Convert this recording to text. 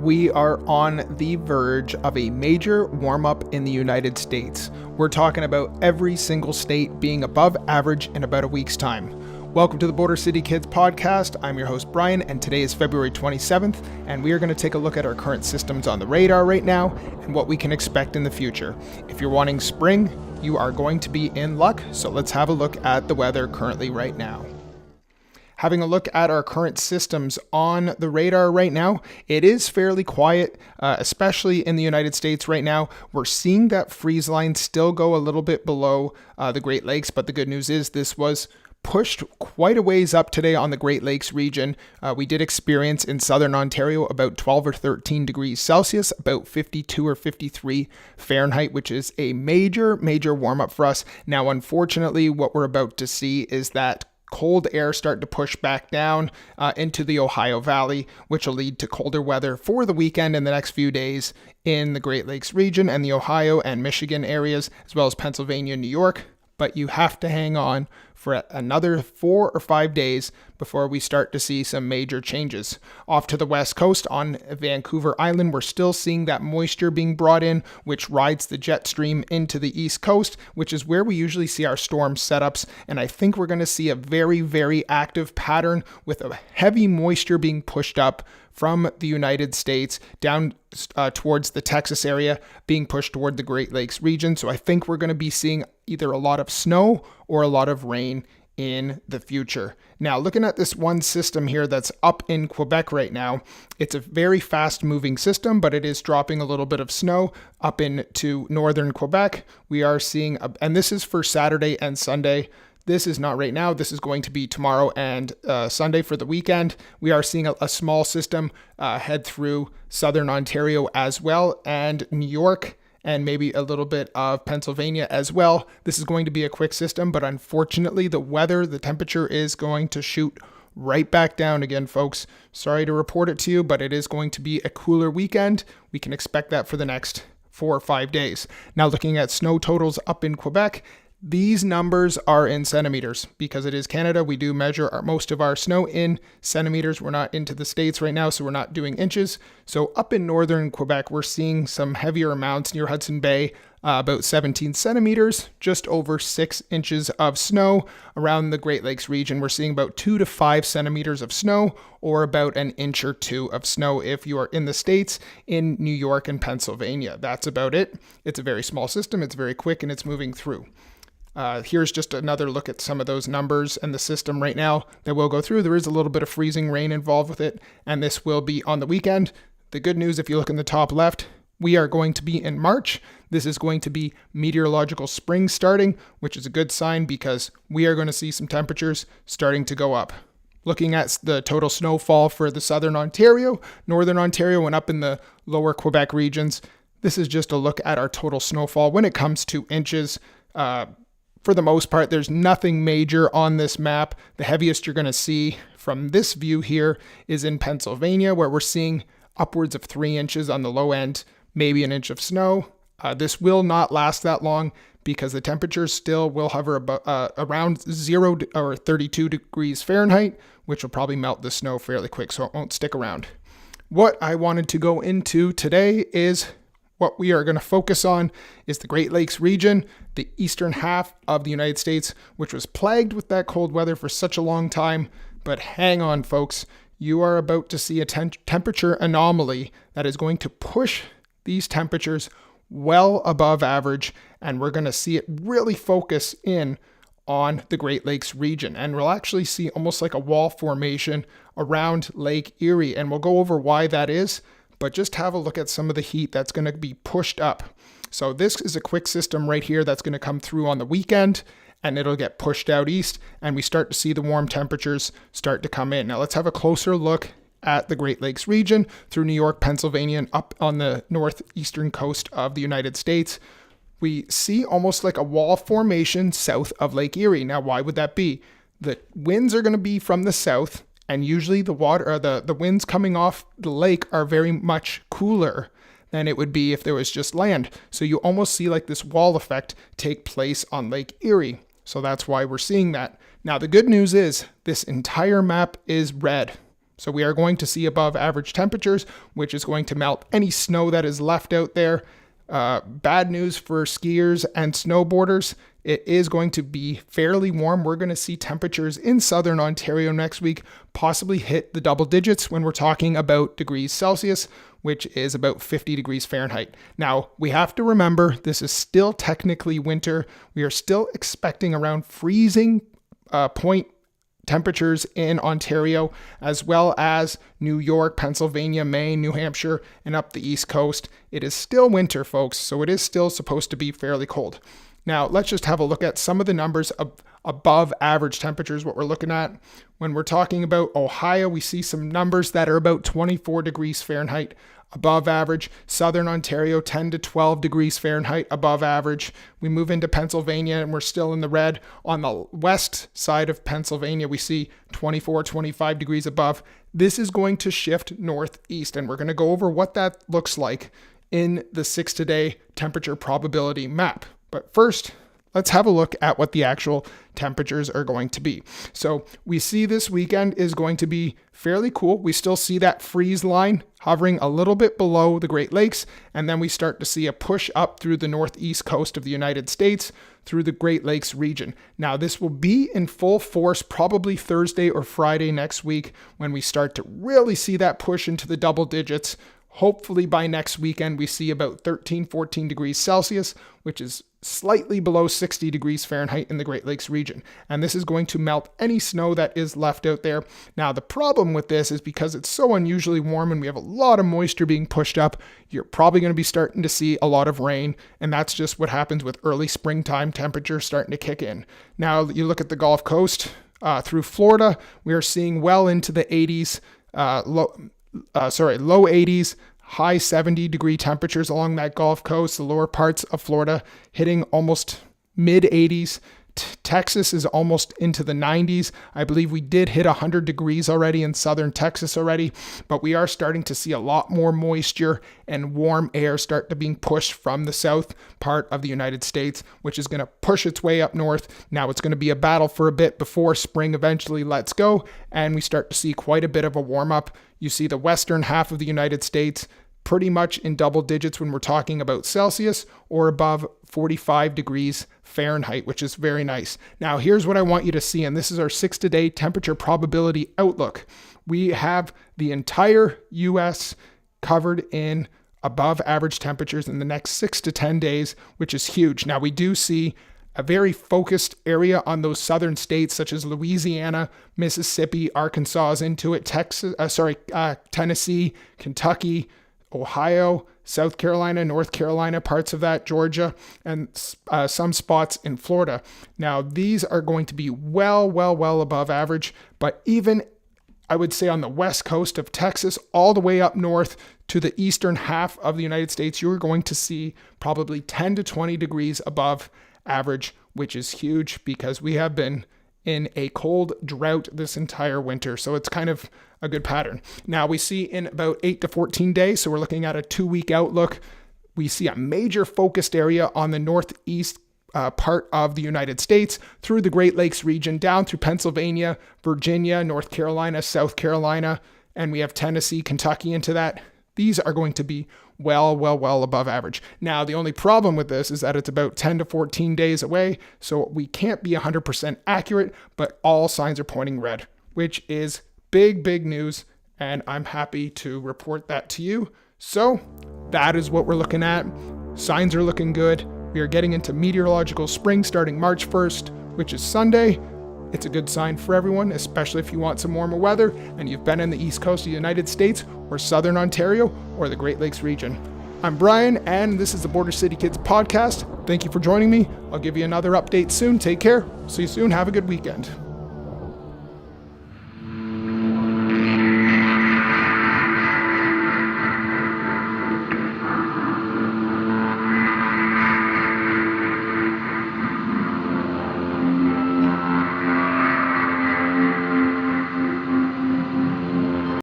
We are on the verge of a major warm-up in the United States. We're talking about every single state being above average in about a week's time. Welcome to the Border City Kids podcast. I'm your host Brian, and today is February 27th, and we are going to take a look at our current systems on the radar right now and what we can expect in the future. If you're wanting spring, you are going to be in luck, so let's have a look at the weather currently right now. Having a look at our current systems on the radar right now, it is fairly quiet, especially in the United States right now. We're seeing that freeze line still go a little bit below the Great Lakes, but the good news is this was pushed quite a ways up today on the Great Lakes region. We did experience in southern Ontario about 12 or 13 degrees Celsius, about 52 or 53 Fahrenheit, which is a major warm up for us. Now, unfortunately, what we're about to see is that cold air start to push back down into the Ohio Valley, which will lead to colder weather for the weekend and the next few days in the Great Lakes region and the Ohio and Michigan areas, as well as Pennsylvania and New York. But you have to hang on for another 4 or 5 days before we start to see some major changes. Off to the west coast on Vancouver Island, we're still seeing that moisture being brought in, which rides the jet stream into the east coast, which is where we usually see our storm setups. And I think we're going to see a very active pattern with a heavy moisture being pushed up from the United States down towards the Texas area, being pushed toward the Great Lakes region. So I think we're going to be seeing either a lot of snow or a lot of rain in the future. Now, looking at this one system here that's up in Quebec right now, it's a very fast moving system, but it is dropping a little bit of snow up into northern Quebec. We are seeing, and this is for Saturday and Sunday. This is not right now. This is going to be tomorrow and Sunday for the weekend. We are seeing a small system head through southern Ontario as well, and New York, and maybe a little bit of Pennsylvania as well. This is going to be a quick system, but unfortunately the temperature is going to shoot right back down again, folks. Sorry to report it to you, but it is going to be a cooler weekend. We can expect that for the next 4 or 5 days. Now, looking at snow totals up in Quebec, these numbers are in centimeters because it is Canada. We do measure most of our snow in centimeters. We're not into the States right now, so we're not doing inches. So up in northern Quebec, we're seeing some heavier amounts near Hudson Bay, about 17 centimeters, just over 6 inches of snow. Around the Great Lakes region, we're seeing about 2 to 5 centimeters of snow, or about an inch or 2 of snow if you are in the States, in New York and Pennsylvania. That's about it. It's a very small system. It's very quick, and it's moving through. Here's just another look at some of those numbers and the system right now that we'll go through. There is a little bit of freezing rain involved with it, and this will be on the weekend. The good news, if you look in the top left, we are going to be in March. This is going to be meteorological spring starting, which is a good sign because we are going to see some temperatures starting to go up. Looking at the total snowfall for the southern Ontario, northern Ontario, and up in the lower Quebec regions, this is just a look at our total snowfall when it comes to inches. For the most part, there's nothing major on this map. The heaviest you're going to see from this view here is in Pennsylvania, where we're seeing upwards of 3 inches on the low end, maybe an inch of snow. This will not last that long because the temperatures still will hover around 0 or 32 degrees Fahrenheit, which will probably melt the snow fairly quick, so it won't stick around. What I wanted to go into today is what we are going to focus on is the Great Lakes region, the eastern half of the United States, which was plagued with that cold weather for such a long time. But hang on, folks. You are about to see a temperature anomaly that is going to push these temperatures well above average, and we're going to see it really focus in on the Great Lakes region. And we'll actually see almost like a wall formation around Lake Erie, and we'll go over why that is. But just have a look at some of the heat that's going to be pushed up. So this is a quick system right here that's going to come through on the weekend, and it'll get pushed out east, and we start to see the warm temperatures start to come in. Now let's have a closer look at the Great Lakes region through New York, Pennsylvania, and up on the northeastern coast of the United States. We see almost like a wall formation south of Lake Erie. Now, why would that be? The winds are going to be from the south, and usually the winds coming off the lake are very much cooler than it would be if there was just land. So you almost see like this wall effect take place on Lake Erie. So that's why we're seeing that. Now, the good news is this entire map is red. So we are going to see above average temperatures, which is going to melt any snow that is left out there. Bad news for skiers and snowboarders. It is going to be fairly warm. We're going to see temperatures in southern Ontario next week possibly hit the double digits when we're talking about degrees Celsius, which is about 50 degrees Fahrenheit. Now, we have to remember this is still technically winter. We are still expecting around freezing point temperatures in Ontario, as well as New York, Pennsylvania, Maine, New Hampshire, and up the East Coast. It is still winter, folks, so it is still supposed to be fairly cold. Now, let's just have a look at some of the numbers of above average temperatures, what we're looking at. When we're talking about Ohio, we see some numbers that are about 24 degrees Fahrenheit above average. Southern Ontario, 10 to 12 degrees Fahrenheit above average. We move into Pennsylvania and we're still in the red. On the west side of Pennsylvania, we see 24, 25 degrees above. This is going to shift northeast, and we're going to go over what that looks like in the 6-day temperature probability map. But first, let's have a look at what the actual temperatures are going to be. So we see this weekend is going to be fairly cool. We still see that freeze line hovering a little bit below the Great Lakes, and then we start to see a push up through the northeast coast of the United States through the Great Lakes region. Now, this will be in full force probably Thursday or Friday next week when we start to really see that push into the double digits. Hopefully by next weekend, we see about 13, 14 degrees Celsius, which is slightly below 60 degrees Fahrenheit in the Great Lakes region. And this is going to melt any snow that is left out there. Now, the problem with this is because it's so unusually warm and we have a lot of moisture being pushed up, you're probably going to be starting to see a lot of rain. And that's just what happens with early springtime temperatures starting to kick in. Now, you look at the Gulf Coast through Florida, we are seeing well into the 80s, low 80s, high 70 degree temperatures along that Gulf Coast, the lower parts of Florida hitting almost mid 80s. Texas is almost into the 90s. I believe we did hit 100 degrees already in southern Texas already, but we are starting to see a lot more moisture and warm air start to being pushed from the south part of the United States, which is going to push its way up north. Now it's going to be a battle for a bit before spring eventually lets go, and we start to see quite a bit of a warm up. You see the western half of the United States pretty much in double digits when we're talking about Celsius, or above 45 degrees Fahrenheit, which is very nice. Now, here's what I want you to see, and this is our 6-day temperature probability outlook. We have the entire U.S. covered in above average temperatures in the next 6 to 10 days, which is huge. Now, we do see a very focused area on those southern states such as Louisiana, Mississippi, Arkansas is into it, Tennessee, Kentucky, Ohio, South Carolina, North Carolina, parts of that, Georgia, and some spots in Florida. Now, these are going to be well above average, but even I would say on the west coast of Texas, all the way up north to the eastern half of the United States, you're going to see probably 10 to 20 degrees above average, which is huge because we have been in a cold drought this entire winter. So it's kind of a good pattern. Now we see in about 8 to 14 days, so we're looking at a 2-week outlook, we see a major focused area on the northeast part of the United States through the Great Lakes region, down through Pennsylvania, Virginia, North Carolina, South Carolina, and we have Tennessee, Kentucky into that. These are going to be well above average. Now, the only problem with this is that it's about 10 to 14 days away, so we can't be 100% accurate, but all signs are pointing red, which is big news, and I'm happy to report that to you. So that is what we're looking at. Signs are looking good. We are getting into meteorological spring starting March 1st, which is Sunday. It's a good sign for everyone, especially if you want some warmer weather and you've been in the East Coast of the United States or Southern Ontario or the Great Lakes region. I'm Brian, and this is the Border City Kids podcast. Thank you for joining me. I'll give you another update soon. Take care. See you soon. Have a good weekend.